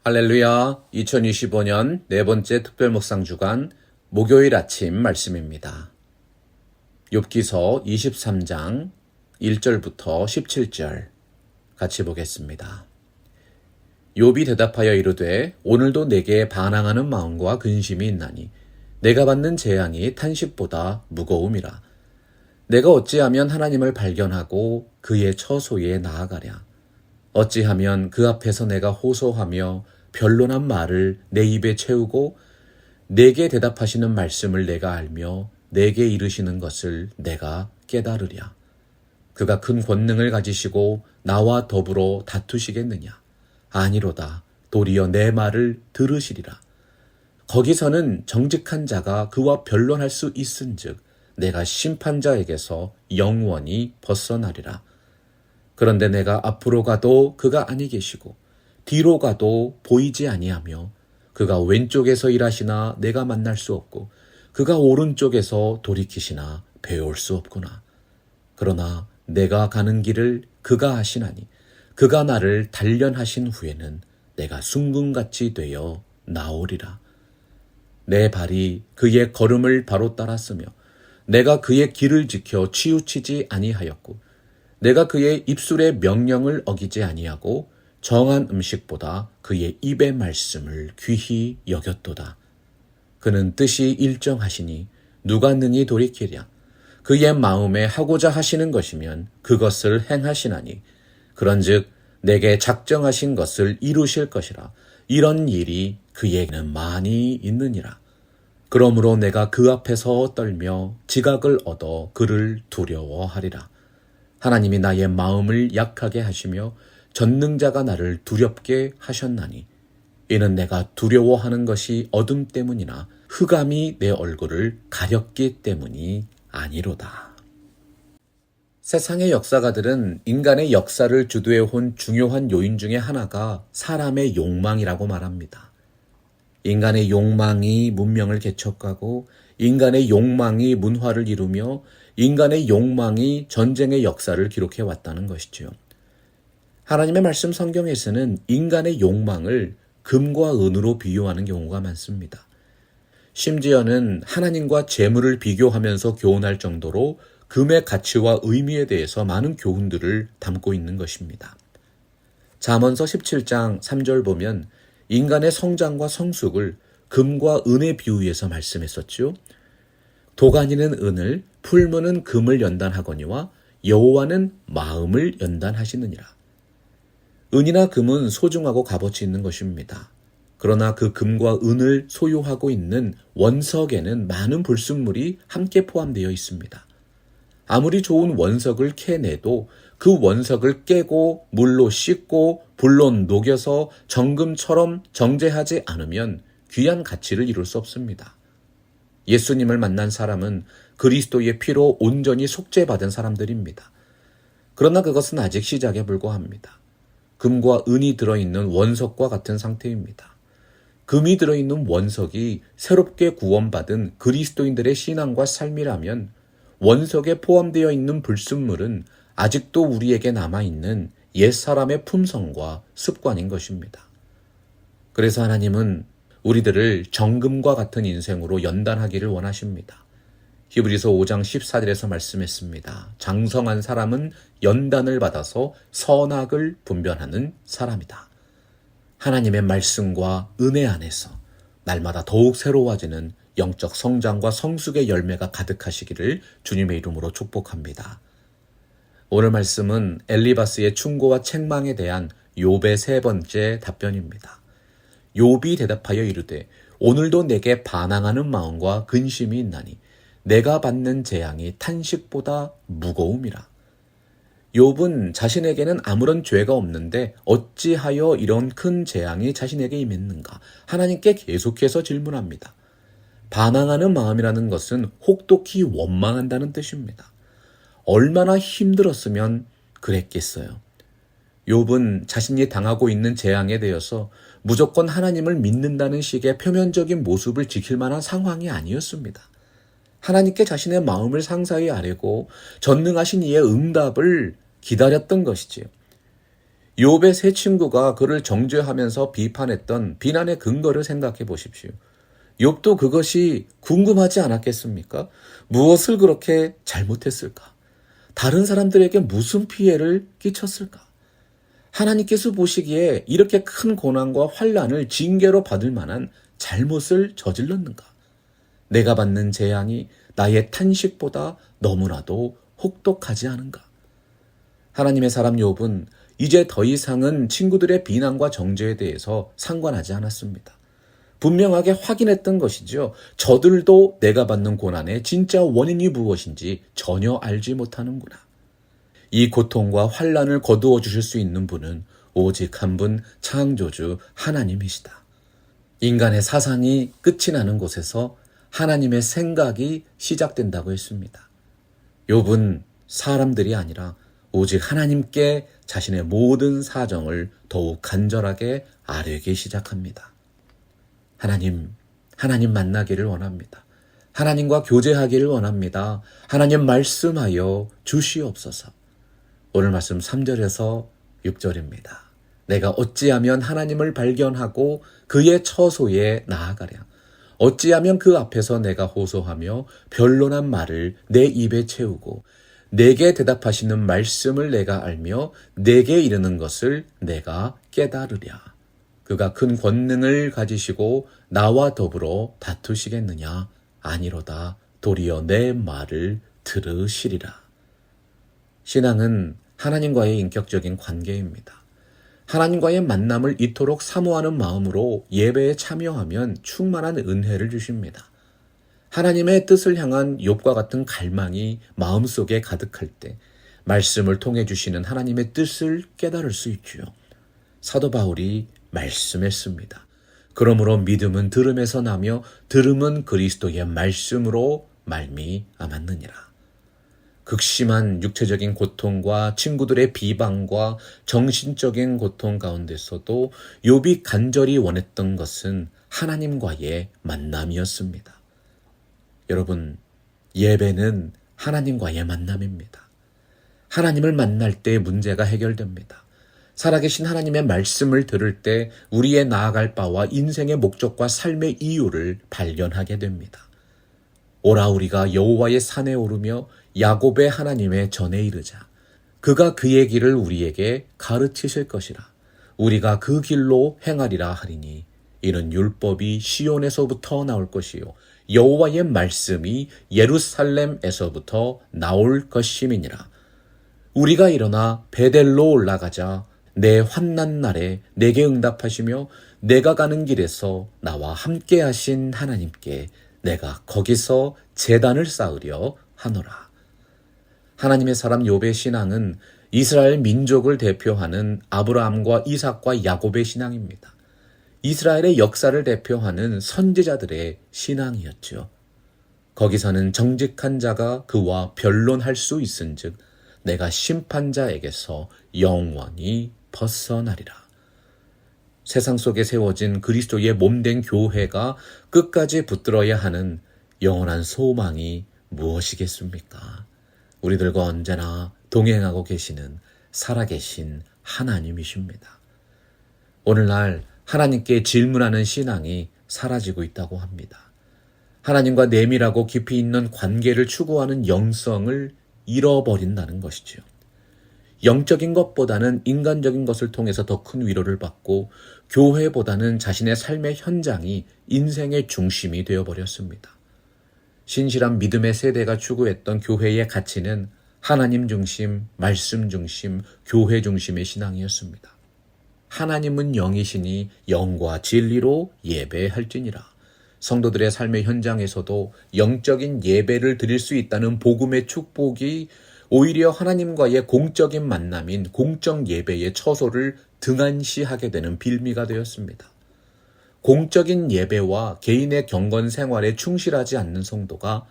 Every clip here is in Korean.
할렐루야, 2025년 네 번째 특별묵상주간 목요일 아침 말씀입니다. 욥기서 23장 1절부터 17절 같이 보겠습니다. 욥이 대답하여 이르되 오늘도 내게 반항하는 마음과 근심이 있나니 내가 받는 재앙이 탄식보다 무거움이라. 내가 어찌하면 하나님을 발견하고 그의 처소에 나아가랴. 어찌하면 그 앞에서 내가 호소하며 변론한 말을 내 입에 채우고 내게 대답하시는 말씀을 내가 알며 내게 이르시는 것을 내가 깨달으랴. 그가 큰 권능을 가지시고 나와 더불어 다투시겠느냐? 아니로다. 도리어 내 말을 들으시리라. 거기서는 정직한 자가 그와 변론할 수 있은즉 내가 심판자에게서 영원히 벗어나리라. 그런데 내가 앞으로 가도 그가 아니 계시고 뒤로 가도 보이지 아니하며 그가 왼쪽에서 일하시나 내가 만날 수 없고 그가 오른쪽에서 돌이키시나 배울 수 없구나. 그러나 내가 가는 길을 그가 하시나니 그가 나를 단련하신 후에는 내가 순금같이 되어 나오리라. 내 발이 그의 걸음을 바로 따랐으며 내가 그의 길을 지켜 치우치지 아니하였고 내가 그의 입술의 명령을 어기지 아니하고 정한 음식보다 그의 입의 말씀을 귀히 여겼도다. 그는 뜻이 일정하시니 누가 능히 돌이키랴. 그의 마음에 하고자 하시는 것이면 그것을 행하시나니 그런즉 내게 작정하신 것을 이루실 것이라. 이런 일이 그에게는 많이 있느니라. 그러므로 내가 그 앞에서 떨며 지각을 얻어 그를 두려워하리라. 하나님이 나의 마음을 약하게 하시며 전능자가 나를 두렵게 하셨나니 이는 내가 두려워하는 것이 어둠 때문이나 흑암이 내 얼굴을 가렸기 때문이 아니로다. 세상의 역사가들은 인간의 역사를 주도해온 중요한 요인 중에 하나가 사람의 욕망이라고 말합니다. 인간의 욕망이 문명을 개척하고 인간의 욕망이 문화를 이루며 인간의 욕망이 전쟁의 역사를 기록해 왔다는 것이죠. 하나님의 말씀 성경에서는 인간의 욕망을 금과 은으로 비유하는 경우가 많습니다. 심지어는 하나님과 재물을 비교하면서 교훈할 정도로 금의 가치와 의미에 대해서 많은 교훈들을 담고 있는 것입니다. 잠언서 17장 3절 보면 인간의 성장과 성숙을 금과 은에 비유해서 말씀했었죠. 도가니는 은을, 풀무는 금을 연단하거니와 여호와는 마음을 연단하시느니라. 은이나 금은 소중하고 값어치 있는 것입니다. 그러나 그 금과 은을 소유하고 있는 원석에는 많은 불순물이 함께 포함되어 있습니다. 아무리 좋은 원석을 캐내도 그 원석을 깨고 물로 씻고 불로 녹여서 정금처럼 정제하지 않으면 귀한 가치를 이룰 수 없습니다. 예수님을 만난 사람은 그리스도의 피로 온전히 속죄받은 사람들입니다. 그러나 그것은 아직 시작에 불과합니다. 금과 은이 들어있는 원석과 같은 상태입니다. 금이 들어있는 원석이 새롭게 구원받은 그리스도인들의 신앙과 삶이라면 원석에 포함되어 있는 불순물은 아직도 우리에게 남아있는 옛사람의 품성과 습관인 것입니다. 그래서 하나님은 우리들을 정금과 같은 인생으로 연단하기를 원하십니다. 히브리서 5장 14절에서 말씀했습니다. 장성한 사람은 연단을 받아서 선악을 분별하는 사람이다. 하나님의 말씀과 은혜 안에서 날마다 더욱 새로워지는 영적 성장과 성숙의 열매가 가득하시기를 주님의 이름으로 축복합니다. 오늘 말씀은 엘리바스의 충고와 책망에 대한 욥의 세 번째 답변입니다. 욥이 대답하여 이르되 오늘도 내게 반항하는 마음과 근심이 있나니 내가 받는 재앙이 탄식보다 무거움이라. 욥은 자신에게는 아무런 죄가 없는데 어찌하여 이런 큰 재앙이 자신에게 임했는가? 하나님께 계속해서 질문합니다. 반항하는 마음이라는 것은 혹독히 원망한다는 뜻입니다. 얼마나 힘들었으면 그랬겠어요. 욥은 자신이 당하고 있는 재앙에 대해서 무조건 하나님을 믿는다는 식의 표면적인 모습을 지킬 만한 상황이 아니었습니다. 하나님께 자신의 마음을 상사히 아뢰고 전능하신 이의 응답을 기다렸던 것이지요. 욥의 세 친구가 그를 정죄하면서 비판했던 비난의 근거를 생각해 보십시오. 욥도 그것이 궁금하지 않았겠습니까? 무엇을 그렇게 잘못했을까? 다른 사람들에게 무슨 피해를 끼쳤을까? 하나님께서 보시기에 이렇게 큰 고난과 환난을 징계로 받을 만한 잘못을 저질렀는가? 내가 받는 재앙이 나의 탄식보다 너무나도 혹독하지 않은가? 하나님의 사람 욥은 이제 더 이상은 친구들의 비난과 정죄에 대해서 상관하지 않았습니다. 분명하게 확인했던 것이죠. 저들도 내가 받는 고난의 진짜 원인이 무엇인지 전혀 알지 못하는구나. 이 고통과 환난을 거두어 주실 수 있는 분은 오직 한 분 창조주 하나님이시다. 인간의 사상이 끝이 나는 곳에서 하나님의 생각이 시작된다고 했습니다. 욥은 사람들이 아니라 오직 하나님께 자신의 모든 사정을 더욱 간절하게 아뢰기 시작합니다. 하나님 만나기를 원합니다. 하나님과 교제하기를 원합니다. 하나님 말씀하여 주시옵소서. 오늘 말씀 3절에서 6절입니다. 내가 어찌하면 하나님을 발견하고 그의 처소에 나아가랴. 어찌하면 그 앞에서 내가 호소하며 변론한 말을 내 입에 채우고 내게 대답하시는 말씀을 내가 알며 내게 이르는 것을 내가 깨달으랴. 그가 큰 권능을 가지시고 나와 더불어 다투시겠느냐? 아니로다. 도리어 내 말을 들으시리라. 신앙은 하나님과의 인격적인 관계입니다. 하나님과의 만남을 이토록 사모하는 마음으로 예배에 참여하면 충만한 은혜를 주십니다. 하나님의 뜻을 향한 욥과 같은 갈망이 마음속에 가득할 때 말씀을 통해 주시는 하나님의 뜻을 깨달을 수 있지요. 사도 바울이 말씀했습니다. 그러므로 믿음은 들음에서 나며 들음은 그리스도의 말씀으로 말미암았느니라. 극심한 육체적인 고통과 친구들의 비방과 정신적인 고통 가운데서도 욥이 간절히 원했던 것은 하나님과의 만남이었습니다. 여러분, 예배는 하나님과의 만남입니다. 하나님을 만날 때 문제가 해결됩니다. 살아계신 하나님의 말씀을 들을 때 우리의 나아갈 바와 인생의 목적과 삶의 이유를 발견하게 됩니다. 오라 우리가 여호와의 산에 오르며 야곱의 하나님의 전에 이르자. 그가 그의 길을 우리에게 가르치실 것이라. 우리가 그 길로 행하리라 하리니 이는 율법이 시온에서부터 나올 것이요 여호와의 말씀이 예루살렘에서부터 나올 것임이니라. 우리가 일어나 베델로 올라가자. 내 환난 날에 내게 응답하시며 내가 가는 길에서 나와 함께 하신 하나님께 내가 거기서 제단을 쌓으려 하노라. 하나님의 사람 욥의 신앙은 이스라엘 민족을 대표하는 아브라함과 이삭과 야곱의 신앙입니다. 이스라엘의 역사를 대표하는 선지자들의 신앙이었죠. 거기서는 정직한 자가 그와 변론할 수 있은즉 내가 심판자에게서 영원히 벗어나리라. 세상 속에 세워진 그리스도의 몸된 교회가 끝까지 붙들어야 하는 영원한 소망이 무엇이겠습니까? 우리들과 언제나 동행하고 계시는 살아계신 하나님이십니다. 오늘날 하나님께 질문하는 신앙이 사라지고 있다고 합니다. 하나님과 내밀하고 깊이 있는 관계를 추구하는 영성을 잃어버린다는 것이죠. 영적인 것보다는 인간적인 것을 통해서 더 큰 위로를 받고 교회보다는 자신의 삶의 현장이 인생의 중심이 되어버렸습니다. 신실한 믿음의 세대가 추구했던 교회의 가치는 하나님 중심, 말씀 중심, 교회 중심의 신앙이었습니다. 하나님은 영이시니 영과 진리로 예배할지니라. 성도들의 삶의 현장에서도 영적인 예배를 드릴 수 있다는 복음의 축복이 오히려 하나님과의 공적인 만남인 공적 예배의 처소를 등한시하게 되는 빌미가 되었습니다. 공적인 예배와 개인의 경건 생활에 충실하지 않는 성도가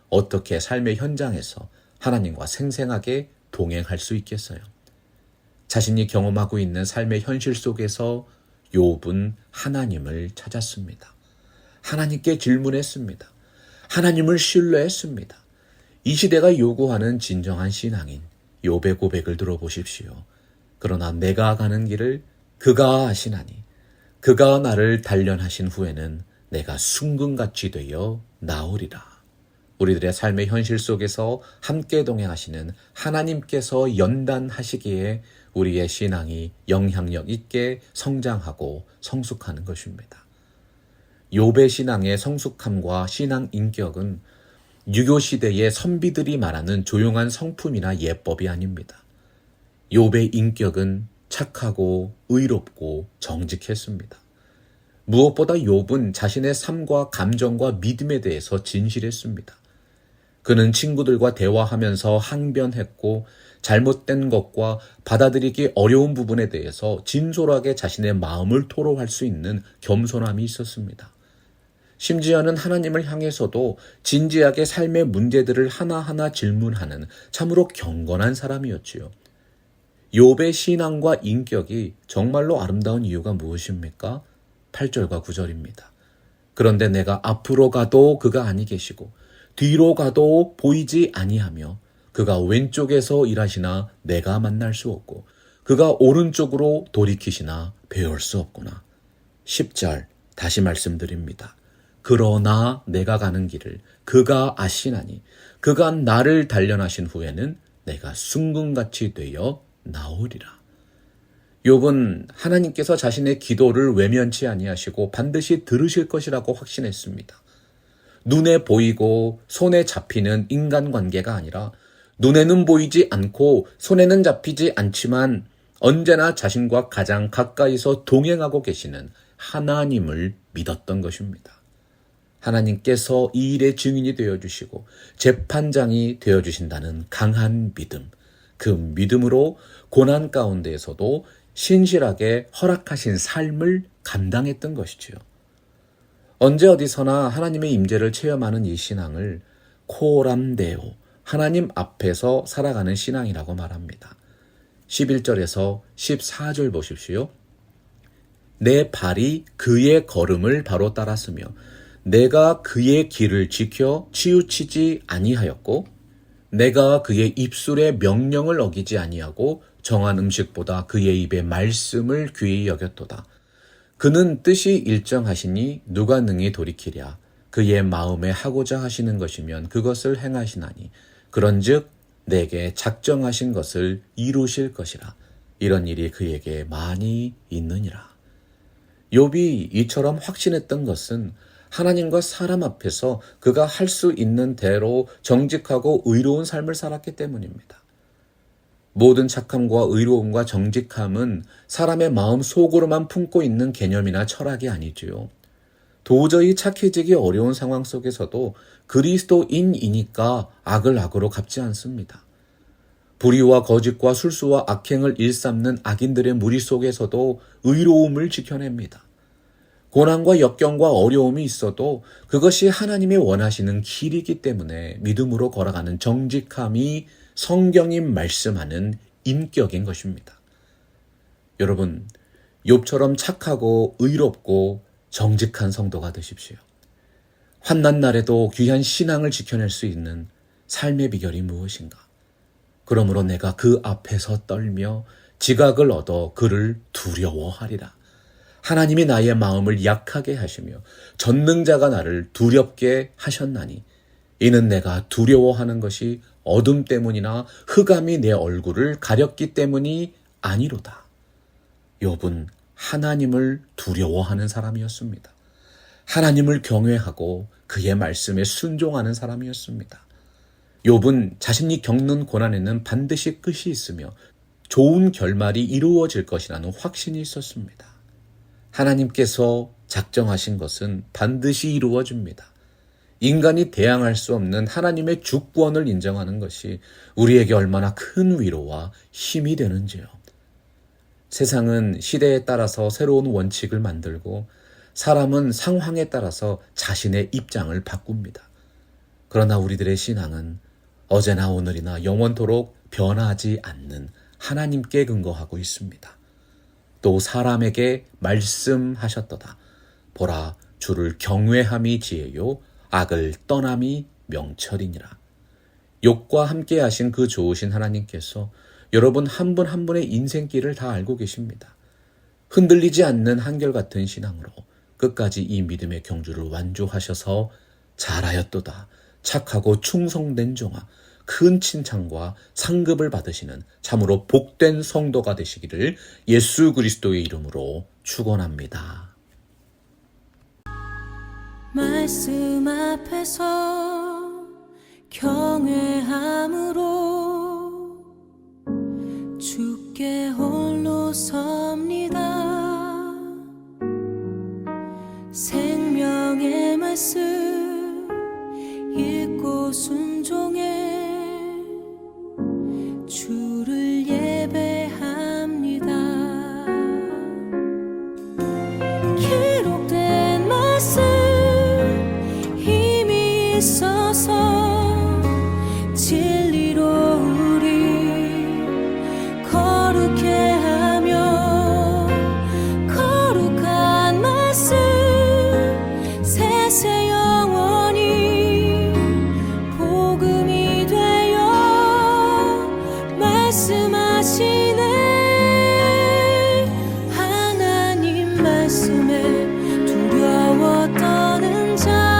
어떻게 삶의 현장에서 하나님과 생생하게 동행할 수 있겠어요? 자신이 경험하고 있는 삶의 현실 속에서 욥은 하나님을 찾았습니다. 하나님께 질문했습니다. 하나님을 신뢰했습니다. 이 시대가 요구하는 진정한 신앙인 욥의 고백을 들어보십시오. 그러나 내가 가는 길을 그가 아시나니 그가 나를 단련하신 후에는 내가 순금같이 되어 나오리라. 우리들의 삶의 현실 속에서 함께 동행하시는 하나님께서 연단하시기에 우리의 신앙이 영향력 있게 성장하고 성숙하는 것입니다. 욥의 신앙의 성숙함과 신앙 인격은 유교 시대의 선비들이 말하는 조용한 성품이나 예법이 아닙니다. 욥의 인격은 착하고 의롭고 정직했습니다. 무엇보다 욥은 자신의 삶과 감정과 믿음에 대해서 진실했습니다. 그는 친구들과 대화하면서 항변했고 잘못된 것과 받아들이기 어려운 부분에 대해서 진솔하게 자신의 마음을 토로할 수 있는 겸손함이 있었습니다. 심지어는 하나님을 향해서도 진지하게 삶의 문제들을 하나하나 질문하는 참으로 경건한 사람이었지요. 욥의 신앙과 인격이 정말로 아름다운 이유가 무엇입니까? 8절과 9절입니다. 그런데 내가 앞으로 가도 그가 아니 계시고 뒤로 가도 보이지 아니하며 그가 왼쪽에서 일하시나 내가 만날 수 없고 그가 오른쪽으로 돌이키시나 배울 수 없구나. 10절 다시 말씀드립니다. 그러나 내가 가는 길을 그가 아시나니 그가 나를 단련하신 후에는 내가 순금같이 되어 나오리라. 욥은 하나님께서 자신의 기도를 외면치 아니하시고 반드시 들으실 것이라고 확신했습니다. 눈에 보이고 손에 잡히는 인간관계가 아니라 눈에는 보이지 않고 손에는 잡히지 않지만 언제나 자신과 가장 가까이서 동행하고 계시는 하나님을 믿었던 것입니다. 하나님께서 이 일의 증인이 되어주시고 재판장이 되어주신다는 강한 믿음, 그 믿음으로 고난 가운데에서도 신실하게 허락하신 삶을 감당했던 것이지요. 언제 어디서나 하나님의 임재를 체험하는 이 신앙을 코람데오, 하나님 앞에서 살아가는 신앙이라고 말합니다. 11절에서 14절 보십시오. 내 발이 그의 걸음을 바로 따랐으며 내가 그의 길을 지켜 치우치지 아니하였고 내가 그의 입술의 명령을 어기지 아니하고 정한 음식보다 그의 입의 말씀을 귀히 여겼도다. 그는 뜻이 일정하시니 누가 능히 돌이키랴. 그의 마음에 하고자 하시는 것이면 그것을 행하시나니 그런즉 내게 작정하신 것을 이루실 것이라. 이런 일이 그에게 많이 있느니라. 욥이 이처럼 확신했던 것은 하나님과 사람 앞에서 그가 할 수 있는 대로 정직하고 의로운 삶을 살았기 때문입니다. 모든 착함과 의로움과 정직함은 사람의 마음 속으로만 품고 있는 개념이나 철학이 아니지요. 도저히 착해지기 어려운 상황 속에서도 그리스도인이니까 악을 악으로 갚지 않습니다. 불의와 거짓과 술수와 악행을 일삼는 악인들의 무리 속에서도 의로움을 지켜냅니다. 고난과 역경과 어려움이 있어도 그것이 하나님이 원하시는 길이기 때문에 믿음으로 걸어가는 정직함이 성경이 말씀하는 인격인 것입니다. 여러분, 욥처럼 착하고 의롭고 정직한 성도가 되십시오. 환난 날에도 귀한 신앙을 지켜낼 수 있는 삶의 비결이 무엇인가? 그러므로 내가 그 앞에서 떨며 지각을 얻어 그를 두려워하리라. 하나님이 나의 마음을 약하게 하시며 전능자가 나를 두렵게 하셨나니 이는 내가 두려워하는 것이 어둠 때문이나 흑암이 내 얼굴을 가렸기 때문이 아니로다. 욥은 하나님을 두려워하는 사람이었습니다. 하나님을 경외하고 그의 말씀에 순종하는 사람이었습니다. 욥은 자신이 겪는 고난에는 반드시 끝이 있으며 좋은 결말이 이루어질 것이라는 확신이 있었습니다. 하나님께서 작정하신 것은 반드시 이루어집니다. 인간이 대항할 수 없는 하나님의 주권을 인정하는 것이 우리에게 얼마나 큰 위로와 힘이 되는지요. 세상은 시대에 따라서 새로운 원칙을 만들고 사람은 상황에 따라서 자신의 입장을 바꿉니다. 그러나 우리들의 신앙은 어제나 오늘이나 영원토록 변하지 않는 하나님께 근거하고 있습니다. 또 사람에게 말씀하셨도다. 보라, 주를 경외함이 지혜요 악을 떠남이 명철이니라. 욥과 함께 하신 그 좋으신 하나님께서 여러분 한 분 한 분의 인생길을 다 알고 계십니다. 흔들리지 않는 한결같은 신앙으로 끝까지 이 믿음의 경주를 완주하셔서 잘하였도다, 착하고 충성된 종아, 큰 칭찬과 상급을 받으시는 참으로 복된 성도가 되시기를 예수 그리스도의 이름으로 축원합니다. 말씀 앞에서 경외함으로 주께 홀로 섭니다. 생명의 말씀 읽고 순종해 주를 예배합니다. 기록된 말씀 힘이 있어서 진리로 우리 거룩해 하며 거룩한 말씀 세세 영원히 복음이 되어 말씀하시네. 하나님 말씀에 두려워 떠는 자